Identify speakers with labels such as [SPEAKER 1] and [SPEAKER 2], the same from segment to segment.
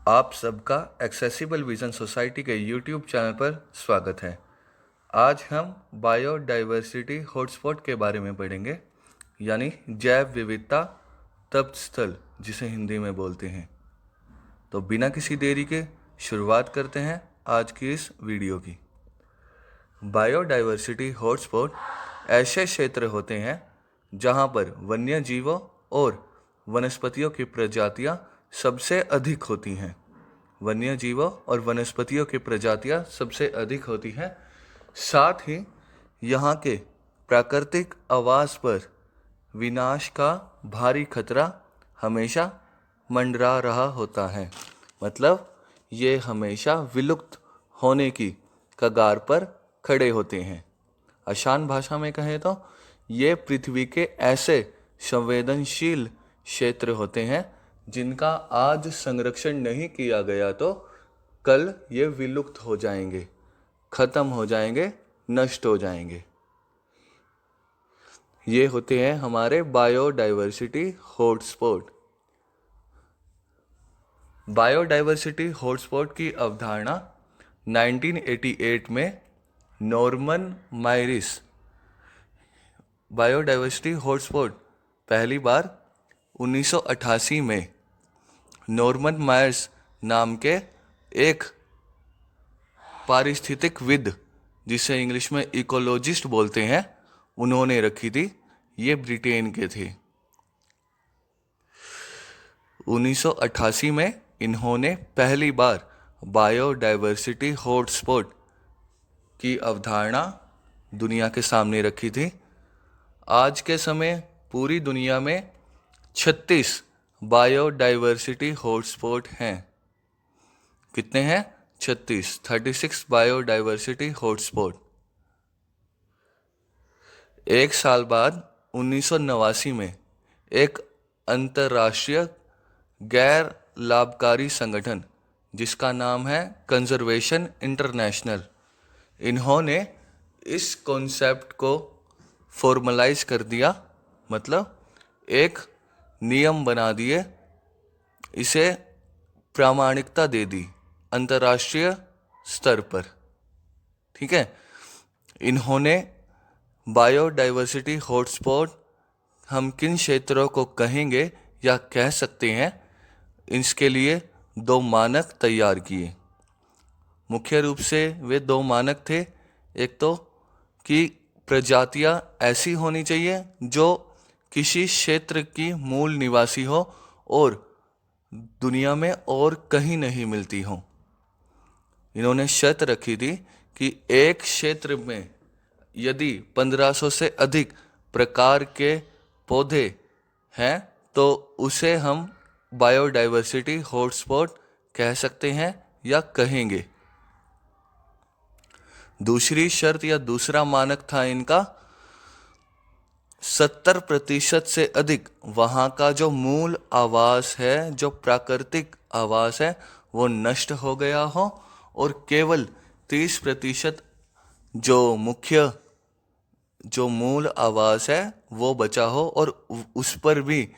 [SPEAKER 1] आप सबका accessible vision society के यूट्यूब चैनल पर स्वागत है। आज हम बायोडाइवर्सिटी हॉटस्पॉट के बारे में पढ़ेंगे, यानी जैव विविधता तप्त स्थल जिसे हिंदी में बोलते हैं। तो बिना किसी देरी के शुरुआत करते हैं आज की इस वीडियो की। बायोडाइवर्सिटी हॉटस्पॉट ऐसे क्षेत्र होते हैं जहां पर वन्य जीवों और वनस्पतियों की प्रजातियां सबसे अधिक होती हैं। वन्य जीवों और वनस्पतियों की प्रजातियां सबसे अधिक होती हैं। साथ ही यहाँ के प्राकृतिक आवास पर विनाश का भारी खतरा हमेशा मंडरा रहा होता है। मतलब ये हमेशा विलुप्त होने की कगार पर खड़े होते हैं। आसान भाषा में कहें तो ये पृथ्वी के ऐसे संवेदनशील क्षेत्र होते हैं जिनका आज संरक्षण नहीं किया गया तो कल ये विलुप्त हो जाएंगे, खत्म हो जाएंगे, नष्ट हो जाएंगे। ये होते हैं हमारे बायोडाइवर्सिटी हॉटस्पॉट। बायोडाइवर्सिटी हॉटस्पॉट की अवधारणा 1988 में नॉर्मन मायरिस बायोडाइवर्सिटी हॉटस्पॉट पहली बार 1988 में नॉर्मन मायर्स नाम के एक पारिस्थितिकविद, जिसे इंग्लिश में इकोलॉजिस्ट बोलते हैं, उन्होंने रखी थी। ये ब्रिटेन के थे। 1988 में इन्होंने पहली बार बायोडाइवर्सिटी हॉटस्पॉट की अवधारणा दुनिया के सामने रखी थी। आज के समय पूरी दुनिया में 36 बायोडाइवर्सिटी हॉटस्पॉट हैं। कितने हैं? 36 बायोडाइवर्सिटी हॉटस्पॉट। एक साल बाद 1989 में एक अंतर्राष्ट्रीय गैर लाभकारी संगठन जिसका नाम है कंजर्वेशन इंटरनेशनल, इन्होंने इस कॉन्सेप्ट को फॉर्मलाइज कर दिया। मतलब एक नियम बना दिए, इसे प्रामाणिकता दे दी अंतर्राष्ट्रीय स्तर पर। ठीक है। इन्होंने बायोडाइवर्सिटी हॉटस्पॉट हम किन क्षेत्रों को कहेंगे या कह सकते हैं, इसके लिए 2 मानक तैयार किए। मुख्य रूप से वे 2 मानक थे। एक तो कि प्रजातियां ऐसी होनी चाहिए जो किसी क्षेत्र की मूल निवासी हो और दुनिया में और कहीं नहीं मिलती हो। इन्होंने शर्त रखी थी कि एक क्षेत्र में यदि 1500 से अधिक प्रकार के पौधे हैं तो उसे हम बायोडाइवर्सिटी हॉटस्पॉट कह सकते हैं या कहेंगे। दूसरी शर्त या दूसरा मानक था इनका, 70% से अधिक वहाँ का जो मूल आवास है, जो प्राकृतिक आवास है, वो नष्ट हो गया हो और केवल 30% जो मूल आवास है वो बचा हो और उस पर भी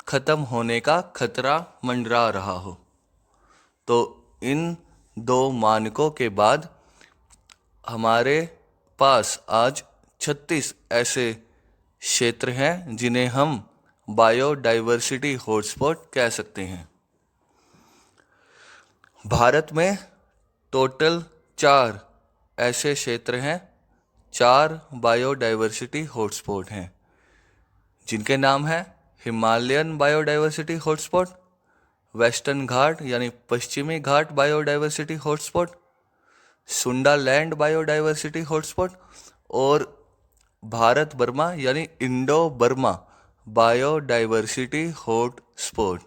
[SPEAKER 1] खत्म होने का खतरा मंडरा रहा हो। तो इन 2 मानकों के बाद हमारे पास आज 36 ऐसे क्षेत्र हैं जिन्हें हम बायोडाइवर्सिटी हॉटस्पॉट कह सकते हैं। भारत में टोटल 4 ऐसे क्षेत्र हैं, 4 बायोडाइवर्सिटी हॉटस्पॉट हैं, जिनके नाम हैं Himalayan biodiversity hotspot, western Ghat यानी पश्चिमी घाट biodiversity hotspot, Sundaland biodiversity hotspot और भारत बर्मा यानी इंडो बर्मा बायोडाइवर्सिटी हॉटस्पॉट।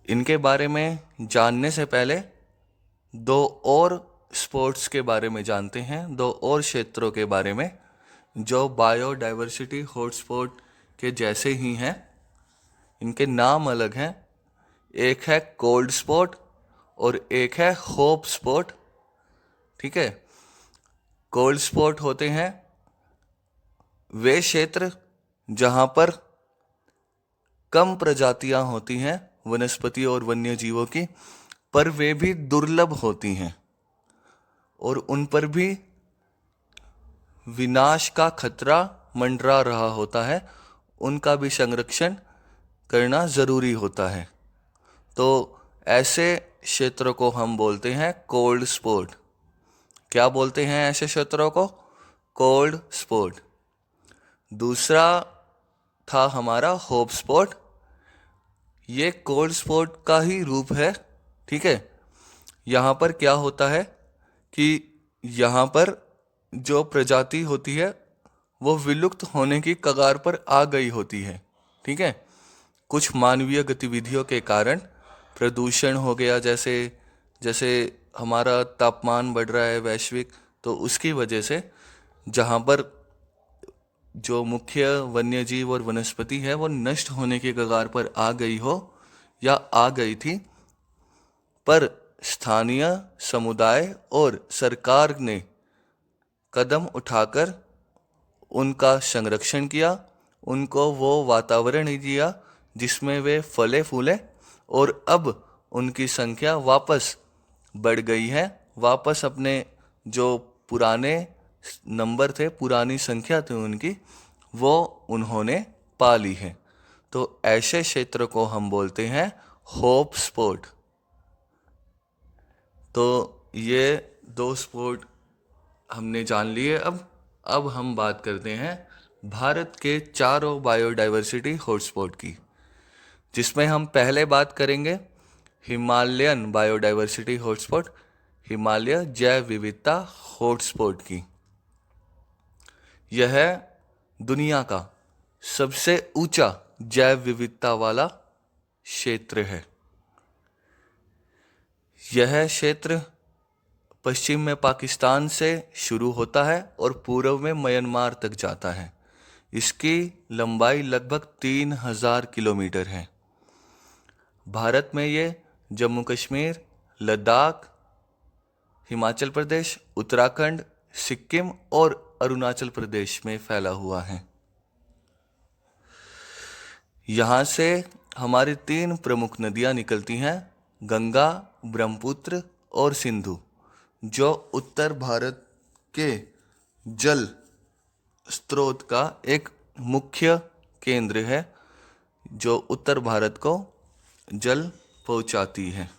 [SPEAKER 1] इनके बारे में जानने से पहले 2 और स्पोर्ट्स के बारे में जानते हैं, 2 और क्षेत्रों के बारे में जो बायोडाइवर्सिटी हॉटस्पॉट के जैसे ही हैं। इनके नाम अलग हैं। एक है कोल्ड स्पॉट और एक है होप स्पॉट। ठीक है। कोल्ड स्पॉट होते हैं वे क्षेत्र जहां पर कम प्रजातियां होती हैं वनस्पति और वन्य जीवों की, पर वे भी दुर्लभ होती हैं और उन पर भी विनाश का खतरा मंडरा रहा होता है। उनका भी संरक्षण करना ज़रूरी होता है। तो ऐसे क्षेत्रों को हम बोलते हैं कोल्ड स्पॉट। क्या बोलते हैं ऐसे क्षेत्रों को? Cold spot. दूसरा था हमारा हॉट स्पॉट। ये कोल्ड स्पॉट का ही रूप है, ठीक है। यहाँ पर क्या होता है कि यहाँ पर जो प्रजाति होती है वो विलुप्त होने की कगार पर आ गई होती है, ठीक है। कुछ मानवीय गतिविधियों के कारण प्रदूषण हो गया, जैसे जैसे हमारा तापमान बढ़ रहा है वैश्विक, तो उसकी वजह से जहाँ पर जो मुख्य वन्य जीव और वनस्पति है वो नष्ट होने की कगार पर आ गई हो या आ गई थी, पर स्थानीय समुदाय और सरकार ने कदम उठाकर उनका संरक्षण किया, उनको वो वातावरण दिया जिसमें वे फले फूले, और अब उनकी संख्या वापस बढ़ गई है। वापस अपने जो पुराने नंबर थे, पुरानी संख्या थी उनकी, वो उन्होंने पा ली है। तो ऐसे क्षेत्र को हम बोलते हैं हॉट स्पॉट। तो ये 2 स्पॉट हमने जान लिए। अब हम बात करते हैं भारत के चारों बायोडाइवर्सिटी हॉटस्पॉट की, जिसमें हम पहले बात करेंगे हिमालयन बायोडाइवर्सिटी हॉटस्पॉट, हिमालय जैव विविधता हॉटस्पॉट की। यह दुनिया का सबसे ऊंचा जैव विविधता वाला क्षेत्र है। यह क्षेत्र पश्चिम में पाकिस्तान से शुरू होता है और पूर्व में म्यांमार तक जाता है। इसकी लंबाई लगभग 3000 किलोमीटर है। भारत में ये जम्मू कश्मीर, लद्दाख, हिमाचल प्रदेश, उत्तराखंड, सिक्किम और अरुणाचल प्रदेश में फैला हुआ है। यहाँ से हमारी 3 प्रमुख नदियाँ निकलती हैं, गंगा, ब्रह्मपुत्र और सिंधु, जो उत्तर भारत के जल स्रोत का एक मुख्य केंद्र है, जो उत्तर भारत को जल पहुंचाती है।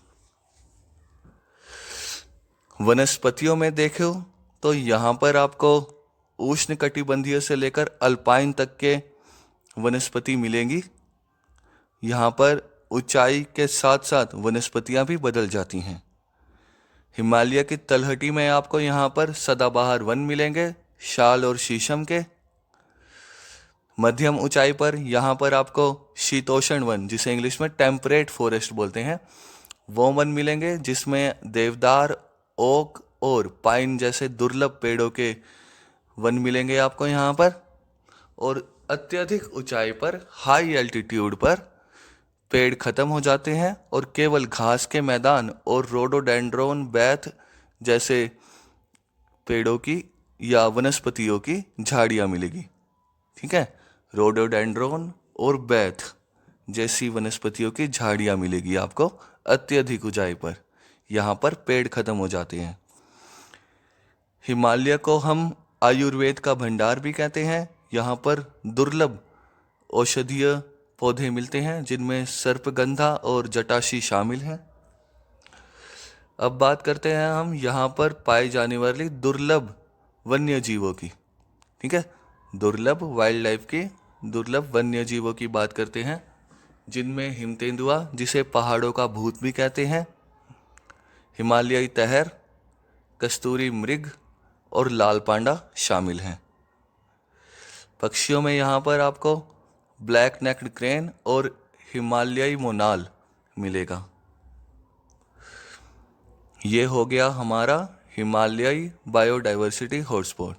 [SPEAKER 1] वनस्पतियों में देखो तो यहाँ पर आपको उष्णकटिबंधीय से लेकर अल्पाइन तक के वनस्पति मिलेंगी। यहाँ पर ऊंचाई के साथ साथ वनस्पतियाँ भी बदल जाती हैं। हिमालय की तलहटी में आपको यहाँ पर सदाबहार वन मिलेंगे, शाल और शीशम के। मध्यम ऊंचाई पर यहाँ पर आपको शीतोष्ण वन, जिसे इंग्लिश में टेम्परेट फॉरेस्ट बोलते हैं, वो वन मिलेंगे, जिसमें देवदार, ओक और पाइन जैसे दुर्लभ पेड़ों के वन मिलेंगे आपको यहाँ पर। और अत्यधिक ऊंचाई पर, हाई एल्टीट्यूड पर पेड़ खत्म हो जाते हैं और केवल घास के मैदान और रोडोडेंड्रोन, बैथ जैसे पेड़ों की या वनस्पतियों की झाड़ियाँ मिलेगी, ठीक है। रोडोडेंड्रोन और बैथ जैसी वनस्पतियों की झाड़ियाँ मिलेगी आपको अत्यधिक ऊंचाई पर। यहाँ पर पेड़ खत्म हो जाते हैं। हिमालय को हम आयुर्वेद का भंडार भी कहते हैं। यहाँ पर दुर्लभ औषधीय पौधे मिलते हैं, जिनमें सर्पगंधा और जटाशी शामिल हैं। अब बात करते हैं हम यहाँ पर पाई जाने वाली दुर्लभ वन्य जीवों की, ठीक है। दुर्लभ वाइल्ड लाइफ की, दुर्लभ वन्य जीवों की बात करते हैं, जिनमें हिमतेंदुआ, जिसे पहाड़ों का भूत भी कहते हैं, हिमालयी तहर, कस्तूरी मृग और लाल पांडा शामिल हैं। पक्षियों में यहाँ पर आपको ब्लैक नेक्ड क्रेन और हिमालयी मोनाल मिलेगा। ये हो गया हमारा हिमालयी बायोडाइवर्सिटी हॉटस्पॉट।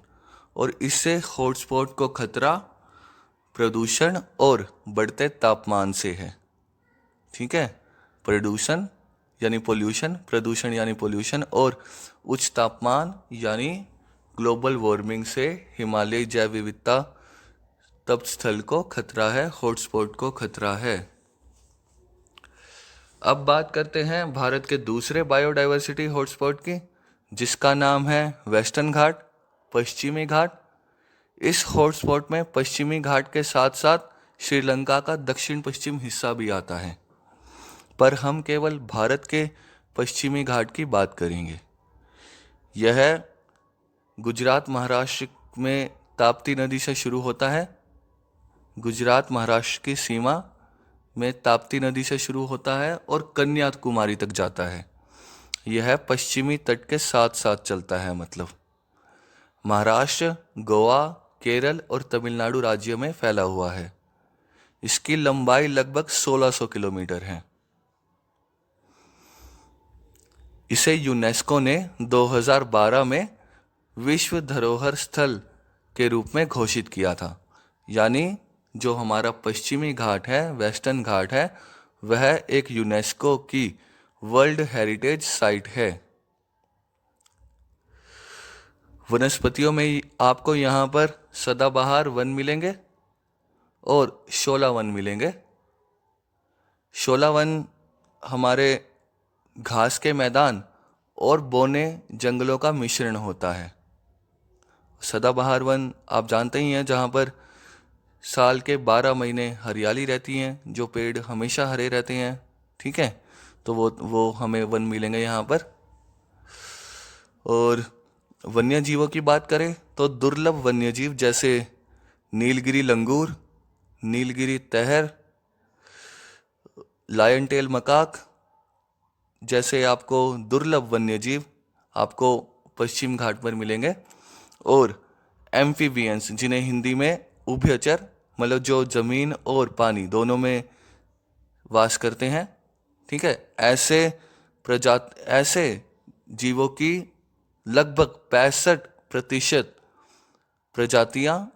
[SPEAKER 1] और इससे हॉटस्पॉट को खतरा प्रदूषण और बढ़ते तापमान से है, ठीक है। प्रदूषण यानी पोल्यूशन, प्रदूषण यानी पोल्यूशन, और उच्च तापमान यानी ग्लोबल वार्मिंग से हिमालयी जैव विविधता तप स्थल को खतरा है, हॉटस्पॉट को खतरा है। अब बात करते हैं भारत के दूसरे बायोडाइवर्सिटी हॉटस्पॉट की, जिसका नाम है वेस्टर्न घाट, पश्चिमी घाट। इस हॉटस्पॉट में पश्चिमी घाट के साथ साथ श्रीलंका का दक्षिण पश्चिम हिस्सा भी आता है, पर हम केवल भारत के पश्चिमी घाट की बात करेंगे। यह गुजरात महाराष्ट्र में ताप्ती नदी से शुरू होता है। गुजरात महाराष्ट्र की सीमा में ताप्ती नदी से शुरू होता है और कन्याकुमारी तक जाता है। यह पश्चिमी तट के साथ साथ चलता है, मतलब महाराष्ट्र, गोवा, केरल और तमिलनाडु राज्यों में फैला हुआ है। इसकी लंबाई लगभग 1600 किलोमीटर है। इसे यूनेस्को ने 2012 में विश्व धरोहर स्थल के रूप में घोषित किया था। यानी जो हमारा पश्चिमी घाट है, वेस्टर्न घाट है, वह एक यूनेस्को की वर्ल्ड हेरिटेज साइट है। वनस्पतियों में आपको यहाँ पर सदाबहार वन मिलेंगे और शोला वन मिलेंगे। शोला वन हमारे घास के मैदान और बौने जंगलों का मिश्रण होता है। सदाबहार वन आप जानते ही हैं, जहाँ पर साल के 12 महीने हरियाली रहती हैं, जो पेड़ हमेशा हरे रहते हैं। ठीक है, तो वो हमें वन मिलेंगे यहाँ पर। और वन्य जीवों की बात करें तो दुर्लभ वन्य जीव जैसे नीलगिरी लंगूर, नीलगिरी तहर, लायन टेल मकाक जैसे आपको दुर्लभ वन्य जीव आपको पश्चिम घाट पर मिलेंगे। और एम्फीबियंस, जिन्हें हिंदी में उभयचर, मतलब जो जमीन और पानी दोनों में वास करते हैं। ठीक है, ऐसे जीवों की लगभग 65% प्रजातियां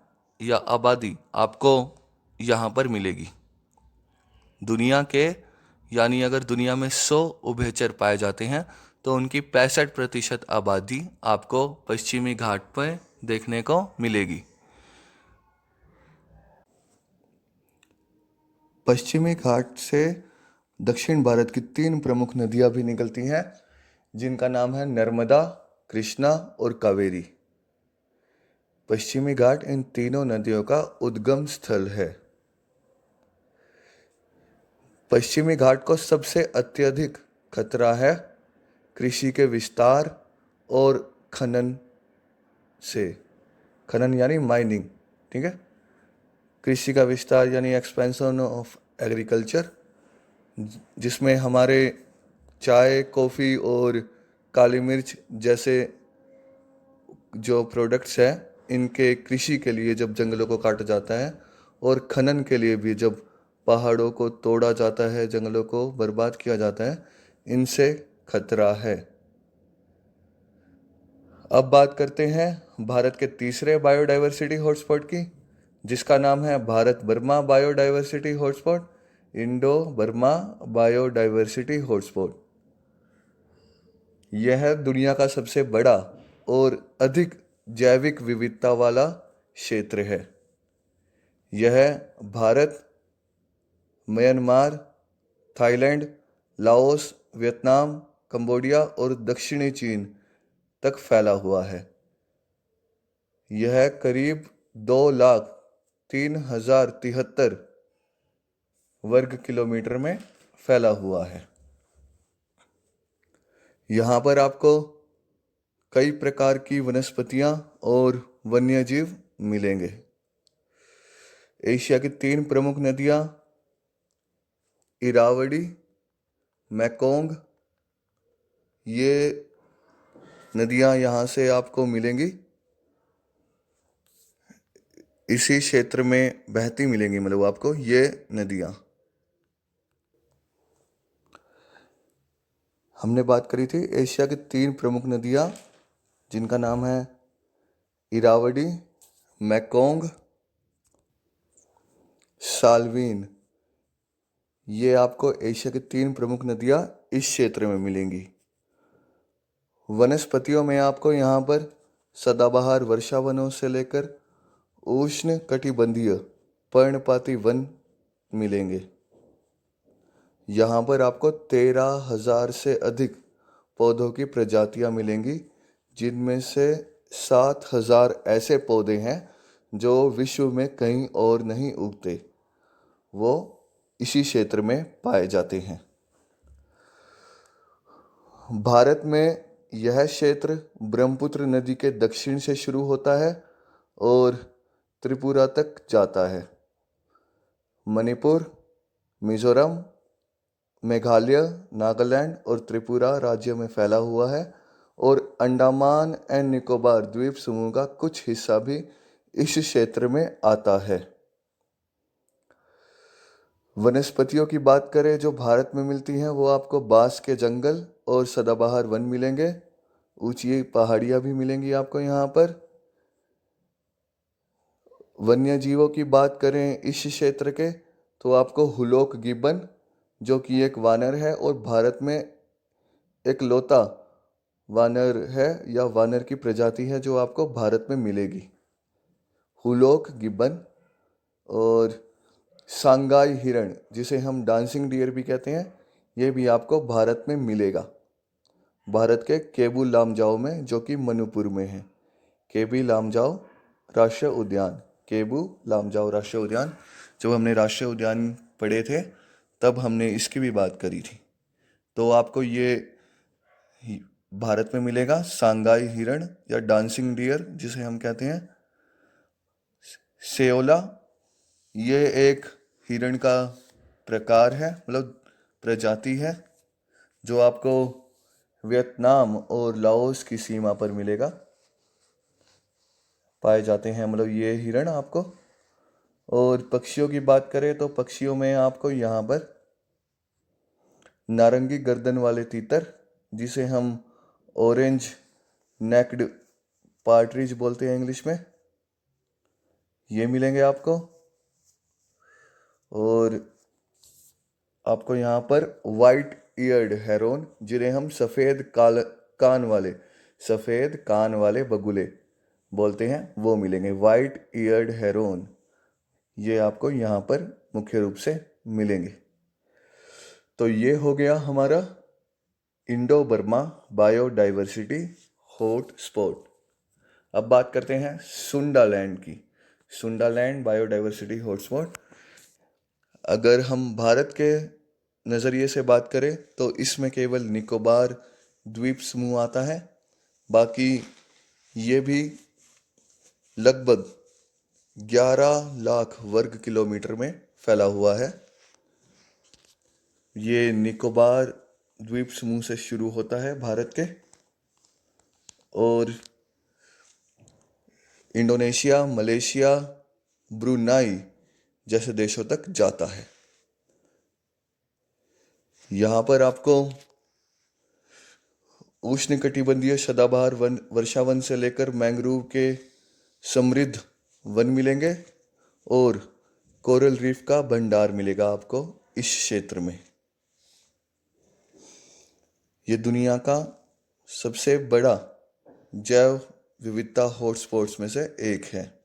[SPEAKER 1] या आबादी आपको यहाँ पर मिलेगी। दुनिया के, यानी अगर दुनिया में 100 उभयचर पाए जाते हैं तो उनकी 65% आबादी आपको पश्चिमी घाट पर देखने को मिलेगी। पश्चिमी घाट से दक्षिण भारत की 3 प्रमुख नदियां भी निकलती हैं, जिनका नाम है नर्मदा, कृष्णा और कावेरी। पश्चिमी घाट इन तीनों नदियों का उद्गम स्थल है। पश्चिमी घाट को सबसे अत्यधिक खतरा है कृषि के विस्तार और खनन से। खनन यानी माइनिंग। ठीक है, कृषि का विस्तार यानी एक्सपेंशन ऑफ एग्रीकल्चर, जिसमें हमारे चाय, कॉफ़ी और काली मिर्च जैसे जो प्रोडक्ट्स हैं, इनके कृषि के लिए जब जंगलों को काटा जाता है, और खनन के लिए भी जब पहाड़ों को तोड़ा जाता है, जंगलों को बर्बाद किया जाता है, इनसे खतरा है। अब बात करते हैं भारत के तीसरे बायोडाइवर्सिटी हॉटस्पॉट की, जिसका नाम है Bharat Burma biodiversity hotspot, Indo Burma biodiversity hotspot. यह दुनिया का सबसे बड़ा और अधिक जैविक विविधता वाला क्षेत्र है। यह Bharat, Myanmar, Thailand, Laos, Vietnam, Cambodia और दक्षिणी चीन तक फैला हुआ है। यह करीब 2,03,073 वर्ग किलोमीटर में फैला हुआ है। यहाँ पर आपको कई प्रकार की वनस्पतियाँ और वन्यजीव मिलेंगे। एशिया की 3 प्रमुख नदियाँ इरावदी, मैकोंग, ये नदियाँ यहाँ से आपको मिलेंगी, इसी क्षेत्र में बहती मिलेंगी, मतलब आपको ये नदियाँ। हमने बात करी थी एशिया की 3 प्रमुख नदियाँ, जिनका नाम है इरावदी, मैकोंग, साल्वीन। ये आपको एशिया की 3 प्रमुख नदियाँ इस क्षेत्र में मिलेंगी। वनस्पतियों में आपको यहाँ पर सदाबहार वर्षा वनों से लेकर उष्ण कटिबंधीय पर्णपाती वन मिलेंगे। यहाँ पर आपको 13,000 से अधिक पौधों की प्रजातियाँ मिलेंगी, जिनमें से 7,000 ऐसे पौधे हैं जो विश्व में कहीं और नहीं उगते, वो इसी क्षेत्र में पाए जाते हैं। भारत में यह क्षेत्र ब्रह्मपुत्र नदी के दक्षिण से शुरू होता है और त्रिपुरा तक जाता है। मणिपुर, मिजोरम, मेघालय, नागालैंड और त्रिपुरा राज्य में फैला हुआ है और अंडमान एंड निकोबार द्वीप समूह का कुछ हिस्सा भी इस क्षेत्र में आता है। वनस्पतियों की बात करें जो भारत में मिलती हैं, वो आपको बांस के जंगल और सदाबहार वन मिलेंगे। ऊंची पहाड़ियाँ भी मिलेंगी आपको यहाँ पर। वन्य जीवों की बात करें इस क्षेत्र के, तो आपको हुलॉक गिब्बन, जो कि एक वानर है और भारत में एक लौता वानर है या वानर की प्रजाति है जो आपको भारत में मिलेगी, हुलॉक गिब्बन। और सांगाई हिरण, जिसे हम डांसिंग डियर भी कहते हैं, ये भी आपको भारत में मिलेगा, भारत के केबू लामजाओ में, जो कि मणिपुर में है। केबी लामजाओ राष्ट्रीय उद्यान, केबू लामजाओ राष्ट्रीय उद्यान, जब हमने राष्ट्रीय उद्यान पढ़े थे तब हमने इसकी भी बात करी थी। तो आपको ये भारत में मिलेगा सांगाई हिरण या डांसिंग डियर जिसे हम कहते हैं। सेओला, ये एक हिरण का प्रकार है, मतलब प्रजाति है, जो आपको वियतनाम और लाओस की सीमा पर मिलेगा, पाए जाते हैं मतलब ये हिरण आपको। और पक्षियों की बात करें तो पक्षियों में आपको यहाँ पर नारंगी गर्दन वाले तीतर, जिसे हम ऑरेंज नेक्ड पार्ट्रिज बोलते हैं इंग्लिश में, ये मिलेंगे आपको। और आपको यहाँ पर वाइट ईयर्ड हेरोन, जिन्हें हम सफ़ेद कान वाले बगुले बोलते हैं, वो मिलेंगे, वाइट ईयर्ड हेरोन, ये आपको यहाँ पर मुख्य रूप से मिलेंगे। तो ये हो गया हमारा Indo Burma biodiversity hot spot. अब बात करते हैं सुंडालैंड की, सुंडालैंड बायोडाइवर्सिटी हॉटस्पॉट। अगर हम भारत के नज़रिए से बात करें तो इसमें केवल निकोबार द्वीप समूह आता है, बाकी ये भी लगभग 11 लाख वर्ग किलोमीटर में फैला हुआ है। ये निकोबार द्वीप समूह से शुरू होता है भारत के और इंडोनेशिया, मलेशिया, ब्रुनाई जैसे देशों तक जाता है। यहाँ पर आपको उष्णकटिबंधीय सदाबहार वन, वर्षावन से लेकर मैंग्रोव के समृद्ध वन मिलेंगे और कोरल रीफ का भंडार मिलेगा आपको इस क्षेत्र में। ये दुनिया का सबसे बड़ा जैव विविधता हॉटस्पॉट्स में से एक है।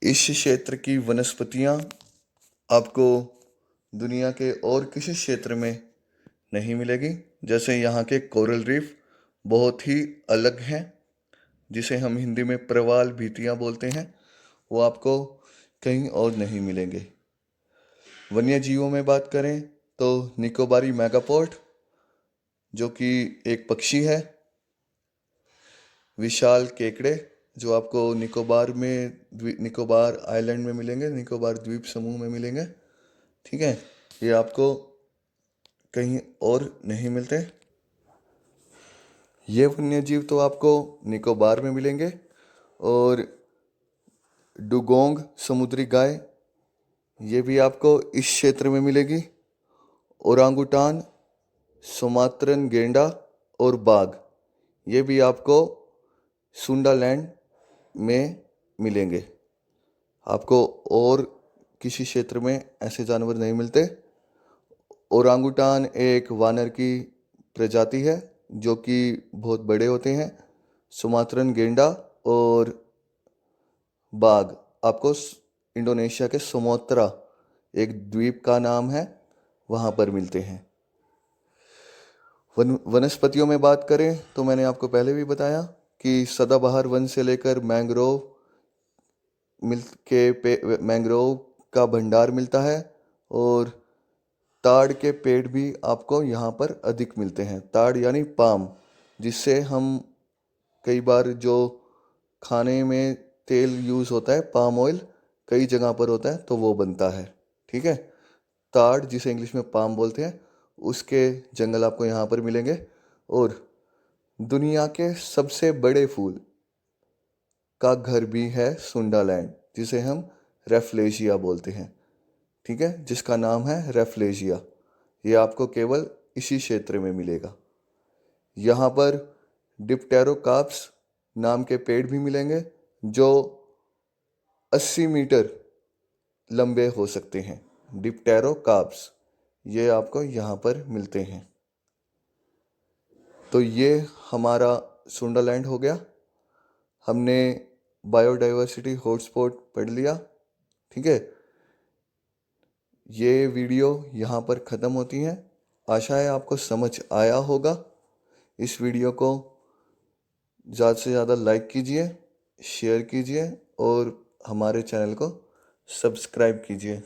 [SPEAKER 1] इस क्षेत्र की वनस्पतियाँ आपको दुनिया के और किसी क्षेत्र में नहीं मिलेगी। जैसे यहाँ के कोरल रीफ बहुत ही अलग हैं, जिसे हम हिंदी में प्रवाल भीतियाँ बोलते हैं, वो आपको कहीं और नहीं मिलेंगे। वन्य जीवों में बात करें तो निकोबारी मेगापोड, जो कि एक पक्षी है, विशाल केकड़े, जो आपको निकोबार आइलैंड में मिलेंगे, निकोबार द्वीप समूह में मिलेंगे, ठीक है, ये आपको कहीं और नहीं मिलते। ये वन्य जीव तो आपको निकोबार में मिलेंगे। और डुगोंग समुद्री गाय, ये भी आपको इस क्षेत्र में मिलेगी। ओरांगुटान, सुमात्रन गेंडा और बाघ, ये भी आपको सुंडालैंड में मिलेंगे। आपको और किसी क्षेत्र में ऐसे जानवर नहीं मिलते। ओरांगुटान एक वानर की प्रजाति है जो कि बहुत बड़े होते हैं। सुमात्रन गेंडा और बाघ आपको इंडोनेशिया के सुमात्रा एक द्वीप का नाम है, वहाँ पर मिलते हैं। वनस्पतियों में बात करें तो मैंने आपको पहले भी बताया कि सदाबहार वन से लेकर मैंग्रोव का भंडार मिलता है, और ताड़ के पेड़ भी आपको यहाँ पर अधिक मिलते हैं। ताड़ यानी पाम, जिससे हम कई बार जो खाने में तेल यूज़ होता है, पाम ऑयल कई जगह पर होता है तो वो बनता है। ठीक है, ताड़ जिसे इंग्लिश में पाम बोलते हैं, उसके जंगल आपको यहाँ पर मिलेंगे। और दुनिया के सबसे बड़े फूल का घर भी है सुंडालैंड, जिसे हम रेफ्लेशिया बोलते हैं। ठीक है, जिसका नाम है रेफ्लेशिया। ये आपको केवल इसी क्षेत्र में मिलेगा। यहाँ पर डिप्टेरोकार्प्स नाम के पेड़ भी मिलेंगे, जो 80 मीटर लंबे हो सकते हैं। डिप्टेरोकार्प्स ये आपको यहाँ पर मिलते हैं। तो ये हमारा सुंडालैंड हो गया। हमने बायोडाइवर्सिटी हॉटस्पॉट पढ़ लिया। ठीक है, ये वीडियो यहाँ पर ख़त्म होती है। आशा है आपको समझ आया होगा। इस वीडियो को ज़्यादा से ज़्यादा लाइक कीजिए, शेयर कीजिए और हमारे चैनल को सब्सक्राइब कीजिए।